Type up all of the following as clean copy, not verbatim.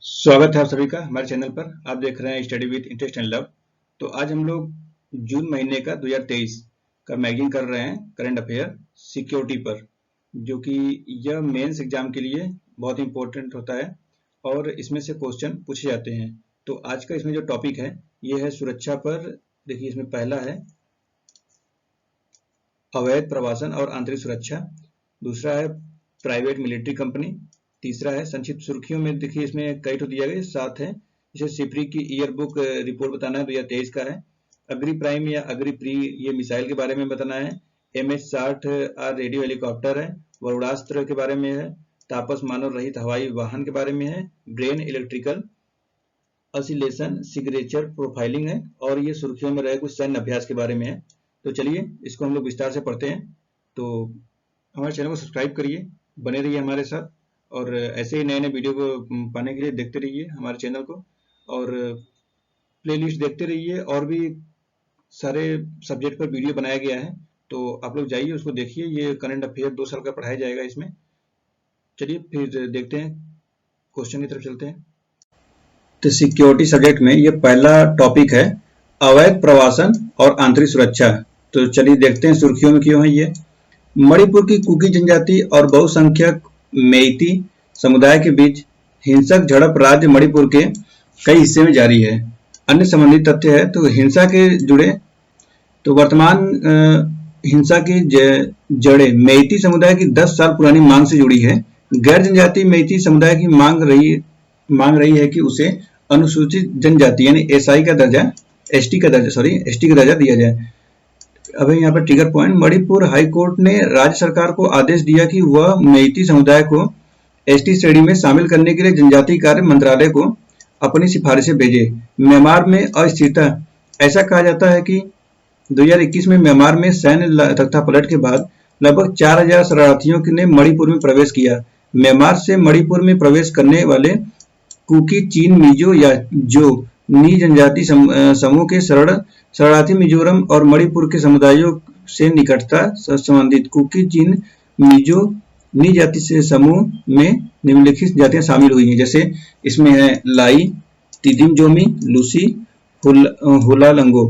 स्वागत है आप सभी का हमारे चैनल पर। आप देख रहे हैं study with interest and love. तो आज हम लोग जून महीने का 2023 का मैगजीन कर रहे हैं करंट अफेयर सिक्योरिटी पर, जो कि यह मेंस एग्जाम के लिए बहुत इंपॉर्टेंट होता है और इसमें से क्वेश्चन पूछे जाते हैं। तो आज का इसमें जो टॉपिक है ये है सुरक्षा पर। देखिए, इसमें पहला है अवैध प्रवासन और आंतरिक सुरक्षा, दूसरा है प्राइवेट मिलिट्री कंपनी, तीसरा है संक्षिप्त सुर्खियों में। देखिए, इसमें कई तो दिया गया, 7 है। जैसे सिपरी की ईयर बुक रिपोर्ट बताना है, 2023 का है। अग्री प्राइम या अग्री प्री, ये मिसाइल के बारे में बताना है। MH-60R रेडियो हेलीकॉप्टर है। वरुणास्त्र के बारे में है। तापस मानव रहित हवाई वाहन के बारे में है। Brain electrical oscillation signature profiling है। और ये सुर्खियों में रहे कुछ सैन्य अभ्यास के बारे में है। तो चलिए इसको हम लोग विस्तार से पढ़ते हैं। तो हमारे चैनल को सब्सक्राइब करिए, बने रहिए हमारे साथ, और ऐसे ही नए नए वीडियो को पाने के लिए देखते रहिए हमारे चैनल को, और प्लेलिस्ट देखते रहिए। और भी सारे सब्जेक्ट पर वीडियो बनाया गया है, तो आप लोग जाइए उसको देखिए। ये करंट अफेयर 2 साल का पढ़ाया जाएगा इसमें। चलिए फिर देखते हैं, क्वेश्चन की तरफ चलते हैं। तो सिक्योरिटी सब्जेक्ट में ये पहला टॉपिक है अवैध प्रवासन और आंतरिक सुरक्षा। तो चलिए देखते हैं सुर्खियों में क्यों है ये। मणिपुर की कुकी जनजाति और बहुसंख्यक मेइती समुदाय के बीच हिंसक झड़प राज्य मणिपुर के कई हिस्से में जारी है। अन्य संबंधित तथ्य है तो हिंसा के जुड़े तो वर्तमान हिंसा की जड़ें मेइती समुदाय की 10 साल पुरानी मांग से जुड़ी है। गैर जनजाति मेइती समुदाय की मांग रही है कि उसे अनुसूचित जनजाति यानी एसटी का दर्जा दिया जाए। अब यहाँ पर ट्रिगर पॉइंट, मणिपुर हाईकोर्ट ने राज्य सरकार को आदेश दिया कि वह मेइती समुदाय को एसटी श्रेणी में शामिल करने के लिए जनजातीय कार्य मंत्रालय को अपनी सिफारिशें भेजे। म्यांमार में अस्थिरता, ऐसा कहा जाता है कि 2021 में म्यांमार में सैन्य तख्तापलट के बाद लगभग 4000 शरणार्थियों ने मणिपुर में प्रवेश किया। म्यांमार से मणिपुर में प्रवेश करने वाले कुकी, चीन, मिजो या जो नी जनजाति समूह के शरणार्थी मिजोरम और मणिपुर के समुदायों से निकटता संबंधित कुकी, चीन, मिजो, नी जाति से समूह में निम्नलिखित जातियां शामिल हुई हैं। जैसे इसमें है लाई, तिदिम जोमी, लूसी, हुलालंगो।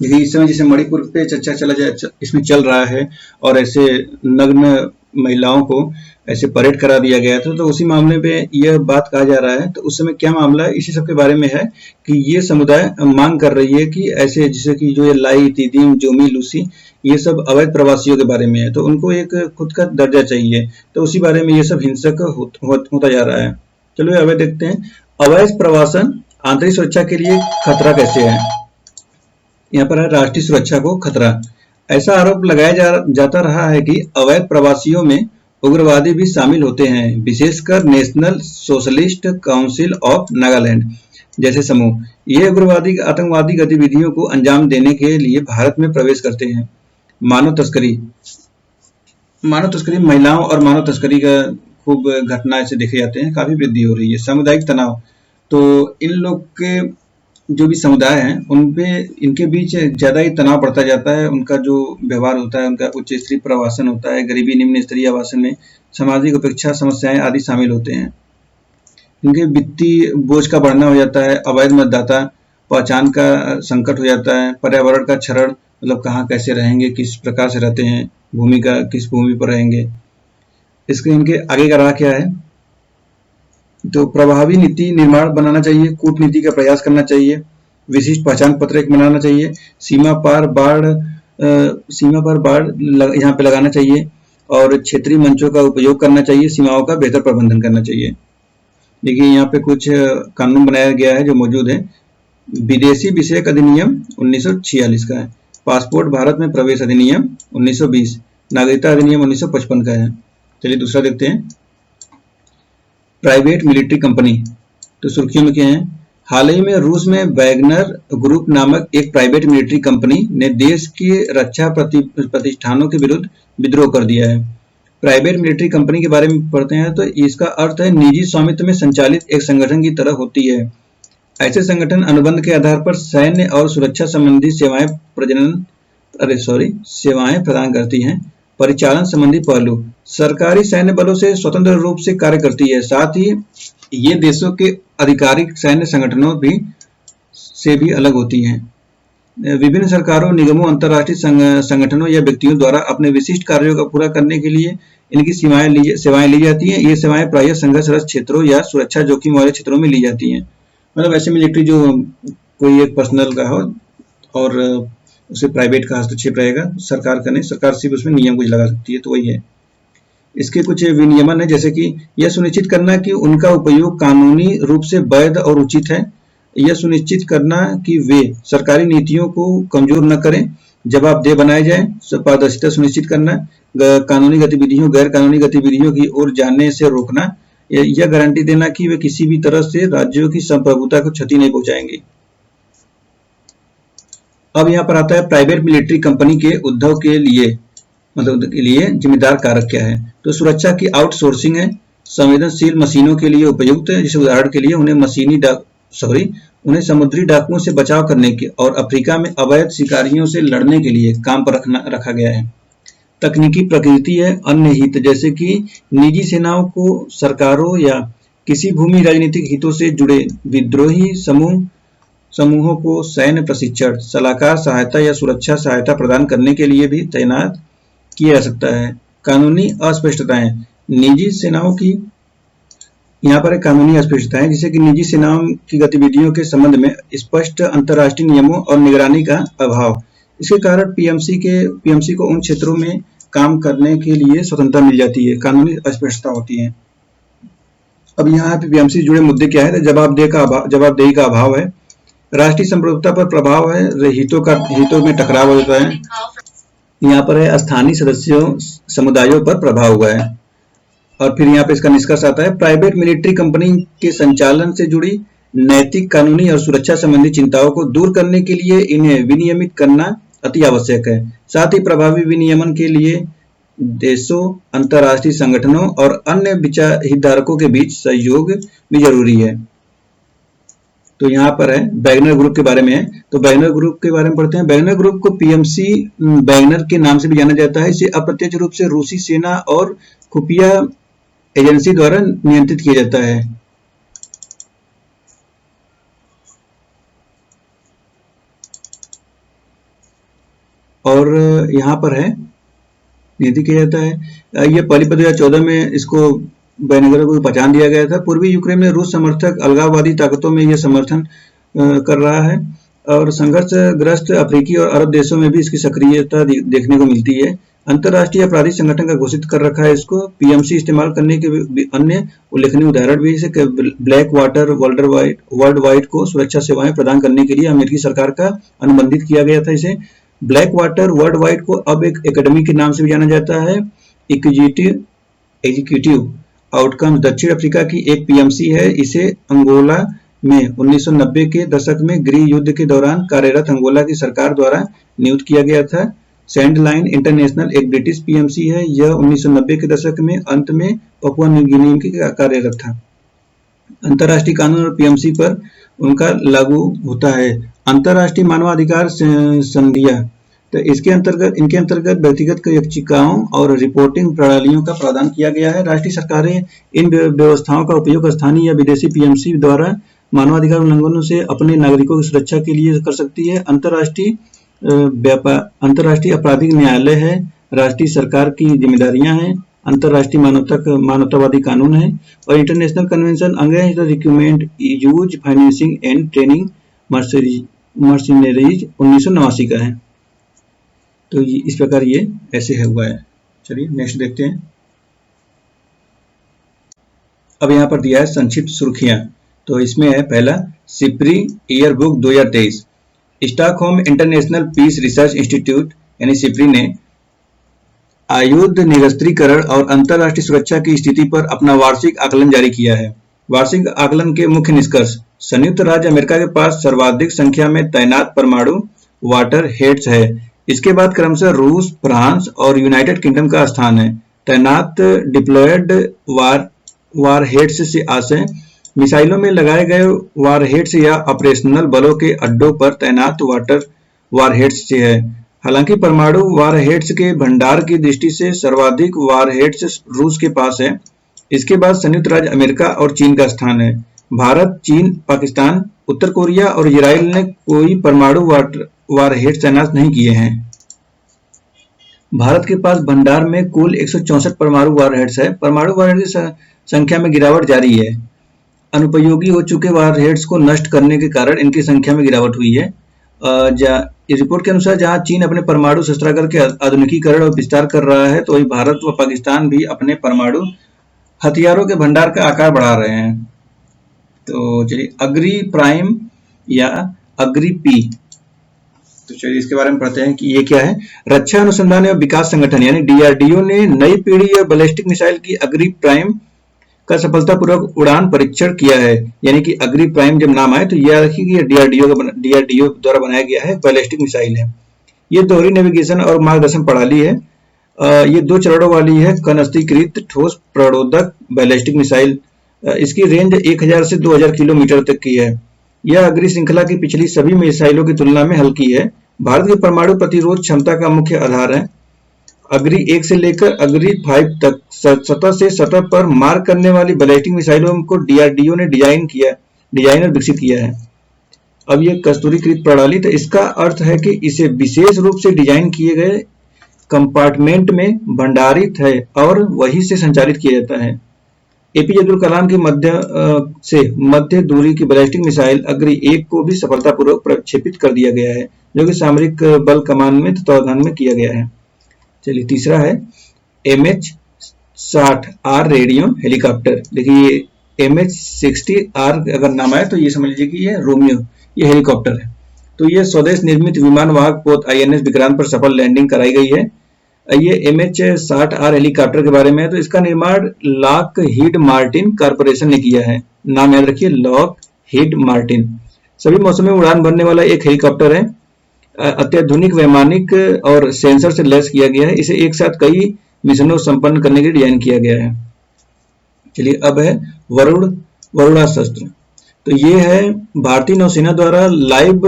देखिए, इस समय जैसे मणिपुर पे चर्चा इसमें चल रहा है और ऐसे नग्न महिलाओं को ऐसे परेड करा दिया गया था, तो उसी मामले पे यह बात कहा जा रहा है। तो उस समय क्या मामला है, इसी सब के बारे में है कि ये समुदाय मांग कर रही है कि ऐसे जैसे कि जो ये लाई, तिदिम, जोमी, लूसी, ये सब अवैध प्रवासियों के बारे में है, तो उनको एक खुद का दर्जा चाहिए। तो उसी बारे में ये सब हिंसक होता जा रहा है। चलो अवैध देखते हैं। अवैध प्रवासन आंतरिक सुरक्षा के लिए खतरा कैसे है। यहाँ पर है राष्ट्रीय सुरक्षा को खतरा। ऐसा आरोप लगाया जाता रहा है कि अवैध प्रवासियों में उग्रवादी भी शामिल होते हैं, विशेषकर national socialist council of Nagaland जैसे समूह। ये उग्रवादी आतंकवादी गतिविधियों को अंजाम देने के लिए भारत में प्रवेश करते हैं। मानव तस्करी, महिलाओं और मानव तस्करी का खूब घटना ऐसे देखे जाते हैं, काफी वृद्धि हो रही है। सामुदायिक तनाव, तो इन लोग के जो भी समुदाय हैं उनपे इनके बीच ज्यादा ही तनाव बढ़ता जाता है। उनका जो व्यवहार होता है, उनका उच्च स्तरीय प्रवासन होता है, गरीबी, निम्न स्तरीय आवासन में सामाजिक उपेक्षा समस्याएं आदि शामिल होते हैं। इनके वित्तीय बोझ का बढ़ना हो जाता है। अवैध मतदाता पहचान का संकट हो जाता है। पर्यावरण का क्षरण, मतलब कहाँ कैसे रहेंगे, किस प्रकार से रहते हैं, भूमि का किस भूमि पर रहेंगे। इसके इनके आगे का राह क्या है, तो प्रभावी नीति निर्माण बनाना चाहिए, कूटनीति का प्रयास करना चाहिए, विशिष्ट पहचान पत्र एक बनाना चाहिए, सीमा पार बाढ़ यहाँ पे लगाना चाहिए, और क्षेत्रीय मंचों का उपयोग करना चाहिए, सीमाओं का बेहतर प्रबंधन करना चाहिए। देखिए, यहाँ पे कुछ कानून बनाया गया है जो मौजूद है। विदेशी विषयक अधिनियम 1946 का है। पासपोर्ट भारत में प्रवेश अधिनियम 1920, नागरिकता अधिनियम 1955 का है। चलिए दूसरा देखते हैं, प्राइवेट मिलिट्री कंपनी। तो सुर्खियों में क्या है, हाल ही में रूस में वैगनर ग्रुप नामक एक प्राइवेट मिलिट्री कंपनी ने देश के रक्षा प्रतिष्ठानों के विरुद्ध विद्रोह कर दिया है। प्राइवेट मिलिट्री कंपनी के बारे में पढ़ते हैं तो इसका अर्थ है निजी स्वामित्व में संचालित एक संगठन की तरह होती है। ऐसे संगठन अनुबंध के आधार पर सैन्य और सुरक्षा संबंधी सेवाएं प्रदान करती हैं। परिचालन संबंधी पहलू। सरकारी सैन्य बलों से स्वतंत्र रूप से कार्य करती है, साथ ही ये देशों के आधिकारिक सैन्य संगठनों से भी अलग होती हैं। विभिन्न सरकारों, निगमों, अंतर्राष्ट्रीय संगठनों या व्यक्तियों द्वारा अपने विशिष्ट कार्यों को पूरा करने के लिए इनकी सेवाएं ली जाती हैं। ये सेवाएं प्रायः संघर्षरत क्षेत्रों या सुरक्षा जोखिम वाले क्षेत्रों में ली जाती हैं। मतलब ऐसे मिलिट्री जो कोई एक पर्सनल का हो और उसे प्राइवेट का हस्तक्षेप रहेगा, सरकार का नहीं, सरकार सिर्फ उसमें नियम कुछ लगा सकती है, तो वही है। इसके कुछ विनियमन है, जैसे कि यह सुनिश्चित करना कि उनका उपयोग कानूनी रूप से वैध और उचित है। यह सुनिश्चित करना कि वे सरकारी नीतियों को कमजोर न करें, जवाबदेह बनाए जाएं। पारदर्शिता सुनिश्चित करना, कानूनी गतिविधियों, गैर कानूनी गतिविधियों की ओर जाने से रोकना, यह गारंटी देना कि वे किसी भी तरह से राज्यों की संप्रभुता को क्षति नहीं पहुंचाएंगे। अब यहाँ पर आता है प्राइवेट मिलिट्री कंपनी के उद्भव के लिए जिम्मेदार कारक क्या है। तो सुरक्षा की आउटसोर्सिंग है, संवेदनशील मशीनों के लिए उपयुक्त है। जैसे उदाहरण के लिए उन्हें समुद्री डाकुओं से बचाव करने के और अफ्रीका में अवैध शिकारियों से लड़ने के लिए काम पर रखा गया है। तकनीकी प्रकृति है, अन्य हित, जैसे कि निजी सेनाओं को सरकारों या किसी भूमि राजनीतिक हितों से जुड़े विद्रोही समूहों को सैन्य प्रशिक्षण, सलाहकार सहायता या सुरक्षा सहायता प्रदान करने के लिए भी तैनात किया जा सकता है। कानूनी अस्पष्टताएं, निजी सेनाओं की यहाँ पर कानूनी अस्पष्टताएं, जिससे कि निजी सेनाओं की गतिविधियों के संबंध में स्पष्ट अंतर्राष्ट्रीय नियमों और निगरानी का अभाव। इसके कारण पीएमसी को उन क्षेत्रों में काम करने के लिए स्वतंत्रता मिल जाती है, कानूनी अस्पष्टता होती है। अब यहाँ पे पीएमसी से जुड़े मुद्दे क्या है, तो जवाबदेही का अभाव है, राष्ट्रीय संप्रभुता पर प्रभाव है, हितों में टकराव होता है। यहाँ पर है स्थानीय समुदायों पर प्रभाव हुआ है। और फिर यहाँ पे इसका निष्कर्ष आता है, प्राइवेट मिलिट्री कंपनी के संचालन से जुड़ी नैतिक, कानूनी और सुरक्षा संबंधी चिंताओं को दूर करने के लिए इन्हें विनियमित करना अति आवश्यक है। साथ ही प्रभावी विनियमन के लिए देशों, अंतर्राष्ट्रीय संगठनों और अन्य हितधारकों के बीच सहयोग भी जरूरी है। तो यहाँ पर है वैगनर ग्रुप के बारे में है, तो वैगनर ग्रुप के बारे में पढ़ते हैं। वैगनर ग्रुप को पीएमसी वैगनर के नाम से भी जाना जाता है। इसे अप्रत्यक्ष रूप से रूसी सेना और खुफिया एजेंसी द्वारा नियंत्रित किया जाता है। और यहाँ पर है नियंत्रित किया जाता है। यह पहली 2014 में इसको वैगनर को पहचान दिया गया था। पूर्वी यूक्रेन में रूस समर्थक अलगाववादी ताकतों में यह समर्थन कर रहा है और संघर्षग्रस्त अफ्रीकी और अरब देशों में भी इसकी सक्रियता देखने को मिलती है। अंतर्राष्ट्रीय अपराधी संगठन का घोषित कर रखा है इसको। पीएमसी इस्तेमाल करने के अन्य उल्लेखनीय उदाहरण भी, जैसे ब्लैक वाटर वर्ल्ड वाइड को सुरक्षा सेवाएं प्रदान करने के लिए अमेरिकी सरकार का अनुबंधित किया गया था। इसे ब्लैक वाटर वर्ल्ड वाइड को अब एक एकेडमी के नाम से भी जाना जाता है। एग्जीक्यूटिव आउटकम दक्षिण अफ्रीका की एक पीएमसी है। इसे अंगोला में 1990 के दशक में गृह युद्ध के दौरान कार्यरत अंगोला की सरकार द्वारा नियुक्त किया गया था। सैंडलाइन इंटरनेशनल एक ब्रिटिश पीएमसी है। यह 1990 के दशक में अंत में पपुआ न्यू गिनी में कार्यरत था। अंतर्राष्ट्रीय कानून और पीएमसी पर उनका लागू होता है। अंतर्राष्ट्रीय मानवाधिकार संधियां, तो इनके अंतर्गत व्यक्तिगत याचिकाओं और रिपोर्टिंग प्रणालियों का प्रावधान किया गया है। राष्ट्रीय सरकारें इन व्यवस्थाओं का उपयोग स्थानीय या विदेशी पीएमसी द्वारा मानवाधिकार उल्लंघनों से अपने नागरिकों की सुरक्षा के लिए कर सकती है। अंतर्राष्ट्रीय आपराधिक न्यायालय है। राष्ट्रीय सरकार की जिम्मेदारियां हैं। अंतर्राष्ट्रीय मानवतावादी कानून है और international convention against the recruitment, use, financing and training Mercenaries 1989 का है। तो इस प्रकार ये ऐसे है हुआ है। चलिए नेक्स्ट देखते हैं। अब यहाँ पर दिया है संक्षिप्त सुर्खियां। तो इसमें है पहला, SIPRI yearbook 2023। Stockholm International Peace Research Institute यानी सिप्री ने आयुध निरस्त्रीकरण और अंतर्राष्ट्रीय सुरक्षा की स्थिति पर अपना वार्षिक आकलन जारी किया है। वार्षिक आकलन के मुख्य निष्कर्ष, संयुक्त राज्य अमेरिका के पास सर्वाधिक संख्या में तैनात परमाणु वाटर हेड्स है। इसके बाद क्रमशः रूस, फ्रांस और यूनाइटेड किंगडम का स्थान है। तैनात डिप्लॉयड वारहेड्स से आशय मिसाइलों में लगाए गए वारहेड्स या ऑपरेशनल बलों के अड्डों पर तैनात वारहेड्स से है। हालांकि परमाणु वारहेड्स के भंडार की दृष्टि से सर्वाधिक वारहेड्स रूस के पास है। इसके बाद संयुक्त राज्य अमेरिका और चीन का स्थान है। भारत, चीन, पाकिस्तान, उत्तर कोरिया और इजराइल ने कोई परमाणु वारहेड्स तैनात नहीं किए हैं। भारत के पास भंडार में कुल 164 परमाणु वारहेड्स है। परमाणु वारहेड्स की संख्या में गिरावट जारी है। अनुपयोगी हो चुके वारहेड्स को नष्ट करने के कारण इनकी संख्या में गिरावट हुई है। इस रिपोर्ट के अनुसार जहां चीन अपने परमाणु शस्त्रागार के आधुनिकीकरण और विस्तार कर रहा है, तो वही भारत व पाकिस्तान भी अपने परमाणु हथियारों के भंडार का आकार बढ़ा रहे हैं। तो चलिए, अग्रि प्राइम या अग्रि पी, तो चलिए इसके बारे में पढ़ते हैं कि ये क्या है। रक्षा अनुसंधान एवं विकास संगठन यानी डीआरडीओ ने नई पीढ़ी और बैलिस्टिक मिसाइल की अग्रि प्राइम का सफलतापूर्वक उड़ान परीक्षण किया है। यानी कि अग्रि प्राइम जब नाम आए तो यह रखिए कि डीआरडीओ द्वारा बनाया गया है, बैलिस्टिक मिसाइल है। ये दोहरी नेविगेशन और मार्गदर्शन प्रणाली है। ये 2 चरणों वाली है। कनस्तीकृत ठोस प्रणोदक बैलिस्टिक मिसाइल। इसकी रेंज 1000 से 2000 किलोमीटर तक की है। यह अग्रि श्रृंखला की पिछली सभी मिसाइलों की तुलना में हल्की है। भारत की परमाणु प्रतिरोध क्षमता का मुख्य आधार है। अग्रि 1 से लेकर अग्रि 5 तक सतह से सतह पर मार करने वाली बैलिस्टिक मिसाइलों को डीआरडीओ ने डिजाइन और विकसित किया है। अब ये कस्तूरीकृत प्रणाली, तो इसका अर्थ है कि इसे विशेष रूप से डिजाइन किए गए कंपार्टमेंट में भंडारित है और वहीं से संचालित किया जाता है। एपीजे अब्दुल कलाम की मध्य दूरी की बैलिस्टिक मिसाइल अग्रि 1 को भी सफलतापूर्वक प्रक्षेपित कर दिया गया है, जो कि सामरिक बल कमान में तत्वावधान में किया गया है। चलिए, तीसरा है MH-60R रेडियो हेलीकॉप्टर। देखिए MH-60R अगर नाम आए तो ये समझ लीजिए कि ये रोमियो, ये हेलीकॉप्टर है। तो ये स्वदेश निर्मित विमान वाहक पोत INS विक्रांत पर सफल लैंडिंग कराई गई है। ये MH-60R हेलीकॉप्टर के बारे में है। तो इसका निर्माण लॉकहीड मार्टिन कॉर्पोरेशन ने किया है। नाम याद रखिए, लॉकहीड मार्टिन। सभी मौसम में उड़ान भरने वाला एक हेलीकॉप्टर है। अत्याधुनिक वैमानिक और सेंसर से लैस किया गया है। इसे एक साथ कई मिशनों संपन्न करने के लिए डिजाइन किया गया है। चलिए, अब है वरुणास्त्र। तो ये है भारतीय नौसेना द्वारा लाइव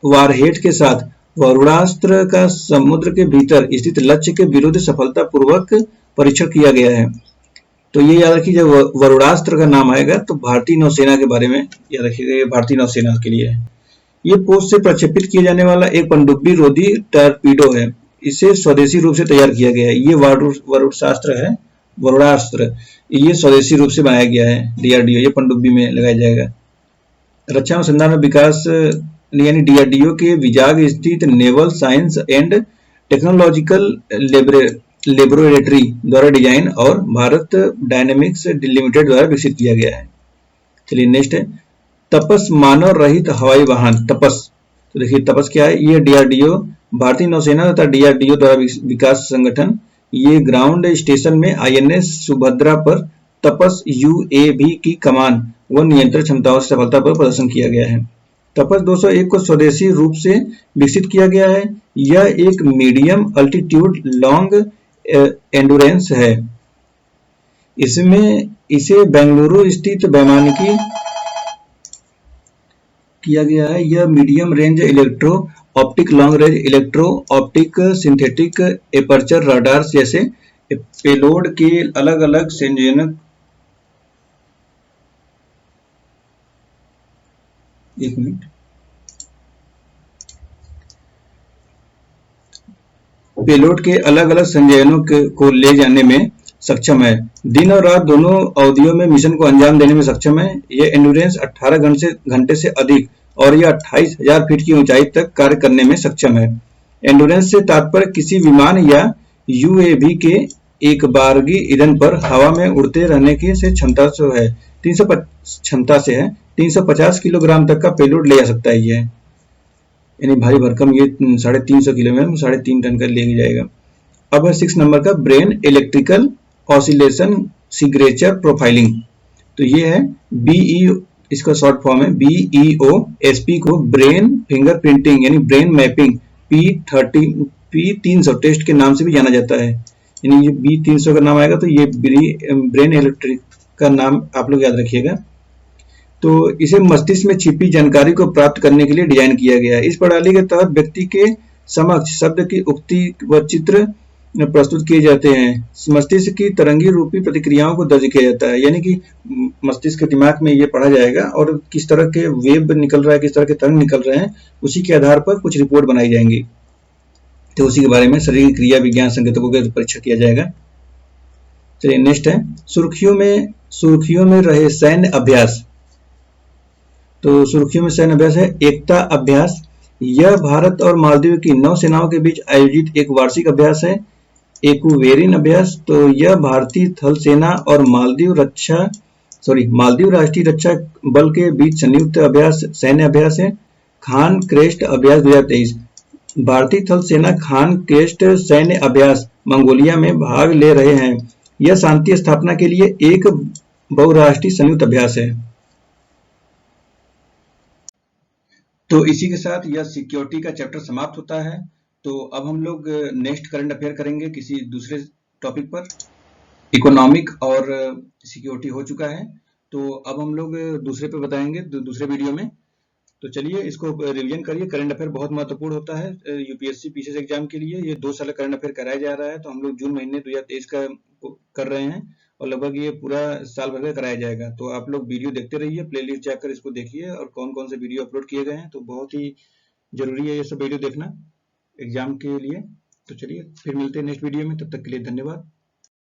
वारहेड के साथ वरुणास्त्र का समुद्र के भीतर स्थित लक्ष्य के विरुद्ध सफलतापूर्वक परीक्षण किया गया है। तो ये याद रखिए, जब वरुणास्त्र का नाम आएगा तो भारतीय नौसेना के बारे में याद रखिएगा, ये भारतीय नौसेना के लिए है। ये पोत से प्रक्षेपित किए जाने वाला एक पनडुब्बी रोधी टॉर्पीडो है। इसे स्वदेशी रूप से तैयार किया गया है। ये वरुणास्त्र ये स्वदेशी रूप से बनाया गया है डीआरडीओ। ये पनडुब्बी में लगाया जाएगा। रक्षा अनुसंधान और विकास यानी डीआरडीओ के विजाग स्थित naval science and technological laboratory द्वारा डिजाइन और भारत डायनेमिक्स लिमिटेड द्वारा विकसित किया गया है। चलिए, नेक्स्ट है तपस मानव रहित हवाई वाहन। तपस, तो देखिए तपस क्या है। ये डीआरडीओ, भारतीय नौसेना तथा डीआरडीओ द्वारा विकास संगठन, ये ग्राउंड स्टेशन में INS सुभद्रा पर तपस UAV की कमान व नियंत्रण क्षमताओं से सफलतापूर्वक प्रदर्शन किया गया है। तपस 201 को स्वदेशी रूप से विकसित किया गया है। यह एक मीडियम अल्टीट्यूड लॉन्ग एंडुरेंस है। इसे बेंगलुरु स्थित वैमानिकी किया गया है। यह medium range electro optic, long range electro optic, synthetic aperture radar जैसे पेलोड के अलग अलग संयोजन पेलोड के अलग अलग संयोजनों को ले जाने में सक्षम है। दिन और रात दोनों अवधियों में मिशन को अंजाम देने में सक्षम है। यह एंड्योरेंस 18 घंटे से अधिक और यह 28,000 फीट की ऊंचाई तक कार्य करने में सक्षम है। एंड्योरेंस से तात्पर्य किसी विमान या UAV के एक बारगी ईंधन पर हवा में उड़ते रहने की क्षमता से है। 350 किलोग्राम तक का पेलोड ले जा सकता है। ये यानी भारी भरकम ये 350 किलो में 3.5 टन का ले जाएगा। अब है 6 नंबर का brain electrical oscillation signature profiling. तो ये है BEO, इसका शॉर्ट फॉर्म है BEOSP को ब्रेन फिंगरप्रिंटिंग यानी ब्रेन मैपिंग P300 टेस्ट के नाम से भी जाना जाता है। यानी ये B300 का नाम आएगा तो ये ब्रेन इलेक्ट्रिक का नाम आप लोग याद रखिएगा। तो इसे मस्तिष्क में छिपी जानकारी को प्राप्त करने के लिए डिजाइन किया गया है। इस प्रणाली के तहत व्यक्ति के समक्ष शब्द की उक्ति व चित्र प्रस्तुत किए जाते हैं। मस्तिष्क की तरंगी रूपी प्रतिक्रियाओं को दर्ज किया जाता है, यानी कि मस्तिष्क के दिमाग में ये पढ़ा जाएगा और किस तरह के वेव निकल रहा है, किस तरह के तरंग निकल रहे हैं, उसी के आधार पर कुछ रिपोर्ट बनाई जाएंगी। तो उसी के बारे में शरीर क्रिया विज्ञान संकेतकों का परीक्षा किया जाएगा। चलिए नेक्स्ट है सुर्खियों में रहे सैन्य अभ्यास। तो सुर्खियों में सैन्य अभ्यास है एकता अभ्यास। यह भारत और मालदीव की नौसेनाओं के बीच आयोजित एक वार्षिक अभ्यास है। एक्वेरिन अभ्यास, तो यह भारतीय थल सेना और मालदीव राष्ट्रीय रक्षा बल के बीच संयुक्त अभ्यास सैन्य अभ्यास है। खान क्रेस्ट अभ्यास 2023। भारतीय थल सेना खान क्रेस्ट सैन्य अभ्यास मंगोलिया में भाग ले रहे हैं। यह शांति स्थापना के लिए एक बहुराष्ट्रीय संयुक्त अभ्यास है। तो इसी के साथ यह सिक्योरिटी का चैप्टर समाप्त होता है। तो अब हम लोग नेक्स्ट करंट अफेयर करेंगे किसी दूसरे टॉपिक पर। इकोनॉमिक और सिक्योरिटी हो चुका है, तो अब हम लोग दूसरे पे बताएंगे दूसरे वीडियो में। तो चलिए इसको रिवीजन करिए। करंट अफेयर बहुत महत्वपूर्ण होता है यूपीएससी पीसीएस एग्जाम के लिए। ये 2 साल करंट अफेयर कराया जा रहा है, तो हम लोग जून महीने 2023 का कर रहे हैं और लगभग ये पूरा साल भर का कराया जाएगा। तो आप लोग वीडियो देखते रहिए, प्लेलिस्ट जाकर इसको देखिए और कौन कौन से वीडियो अपलोड किए गए हैं। तो बहुत ही जरूरी है ये सब वीडियो देखना एग्जाम के लिए। तो चलिए फिर मिलते हैं नेक्स्ट वीडियो में, तब तक के लिए धन्यवाद।